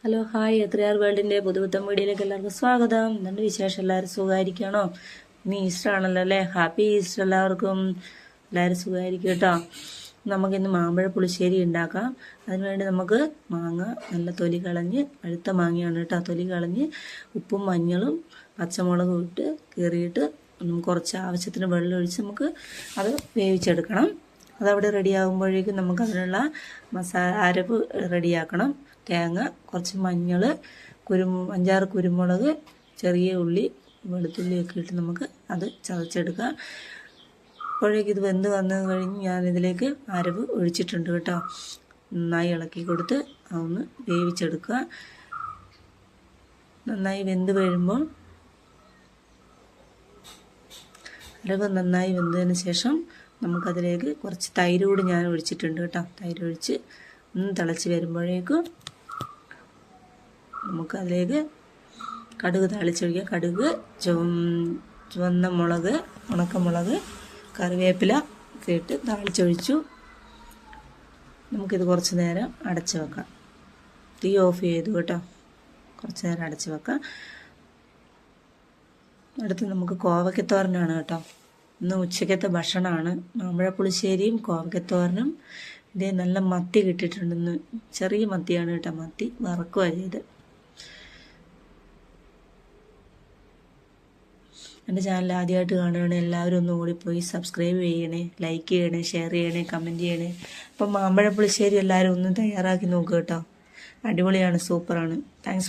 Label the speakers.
Speaker 1: Hello hi എത്രയാർ വേൾഡിൻ്റെ പുതുപുത്തൻ വീഡിയോയിലേക്ക് എല്ലാവർക്കും സ്വാഗതം. എന്തുണ്ട് വിശേഷം? എല്ലാവരും സുഖമായിരിക്കണോ? ഇനി ഈസ്റ്റർ ആണല്ലോ അല്ലേ? ഹാപ്പി ഈസ്റ്റർ എല്ലാവർക്കും. എല്ലാവരും സുഖമായിരിക്കും കേട്ടോ. നമുക്കിന്ന് മാമ്പഴ പുളിശ്ശേരി ഉണ്ടാക്കാം. അതിനുവേണ്ടി നമുക്ക് മാങ്ങ നല്ല തൊലി കളഞ്ഞ്, പഴുത്ത മാങ്ങയാണ് കേട്ടോ, തൊലി കളഞ്ഞ് ഉപ്പും മഞ്ഞളും പച്ചമുളകും ഇട്ട് കീറിയിട്ട് കുറച്ച് ആവശ്യത്തിന് വെള്ളം ഒഴിച്ച് നമുക്ക് അത് വേവിച്ചെടുക്കണം. അതവിടെ റെഡിയാകുമ്പോഴേക്കും നമുക്ക് അതിനുള്ള അരപ്പ് റെഡിയാക്കണം. തേങ്ങ, കുറച്ച് മഞ്ഞൾ, 5-6 കുരുമുളക്, ചെറിയ ഉള്ളി, വെളുത്തുള്ളിയൊക്കെ ഇട്ട് നമുക്ക് അത് ചതച്ചെടുക്കാം. അപ്പോഴേക്കും ഇത് വെന്ത് വന്നു കഴിഞ്ഞ് ഞാനിതിലേക്ക് അരവ് ഒഴിച്ചിട്ടുണ്ട് കേട്ടോ. നന്നായി ഇളക്കി കൊടുത്ത് അതൊന്ന് വേവിച്ചെടുക്കുക. നന്നായി വെന്ത് കഴിയുമ്പോൾ അരവ് നന്നായി വെന്തതിന് ശേഷം നമുക്കതിലേക്ക് കുറച്ച് തൈര് കൂടി ഞാൻ ഒഴിച്ചിട്ടുണ്ട് കേട്ടോ. തൈര് ഒഴിച്ച് ഒന്ന് തിളച്ച് വരുമ്പോഴേക്കും നമുക്കതിലേക്ക് കടുക് താളിച്ചൊഴിക്കുക. കടുക്, ചുവന്ന മുളക്, ഉണക്കമുളക്, കറിവേപ്പില ഒക്കെ ഇട്ട് താളിച്ചൊഴിച്ചു. നമുക്കിത് കുറച്ച് നേരം അടച്ച് വെക്കാം. തീ ഓഫ് ചെയ്തു കേട്ടോ. കുറച്ച് നേരം അടച്ച് വെക്കാം. അടുത്ത് നമുക്ക് കോവയ്ക്കത്തോരനാണ് കേട്ടോ. ഇന്ന് ഉച്ചക്കത്തെ ഭക്ഷണമാണ്. മാമ്പഴ പുളിശ്ശേരിയും കോവയ്ക്കത്തോരനും. ഇതേ നല്ല മത്തി കിട്ടിയിട്ടുണ്ടെന്ന്. ചെറിയ മത്തിയാണ് കേട്ടോ. മത്തി വറക്കുകയാണ് ചെയ്ത്. എൻ്റെ ചാനൽ ആദ്യമായിട്ട് കാണുകയാണ് എല്ലാവരും ഒന്ന് ഓടിപ്പോയി സബ്സ്ക്രൈബ് ചെയ്യണേ, ലൈക്ക് ചെയ്യണേ, ഷെയർ ചെയ്യണേ, കമൻറ്റ് ചെയ്യണേ. അപ്പം മാമ്പഴ പുളിശ്ശേരി എല്ലാവരും ഒന്ന് തയ്യാറാക്കി നോക്കുക കേട്ടോ. അടിപൊളിയാണ്, സൂപ്പറാണ്. താങ്ക്സ്.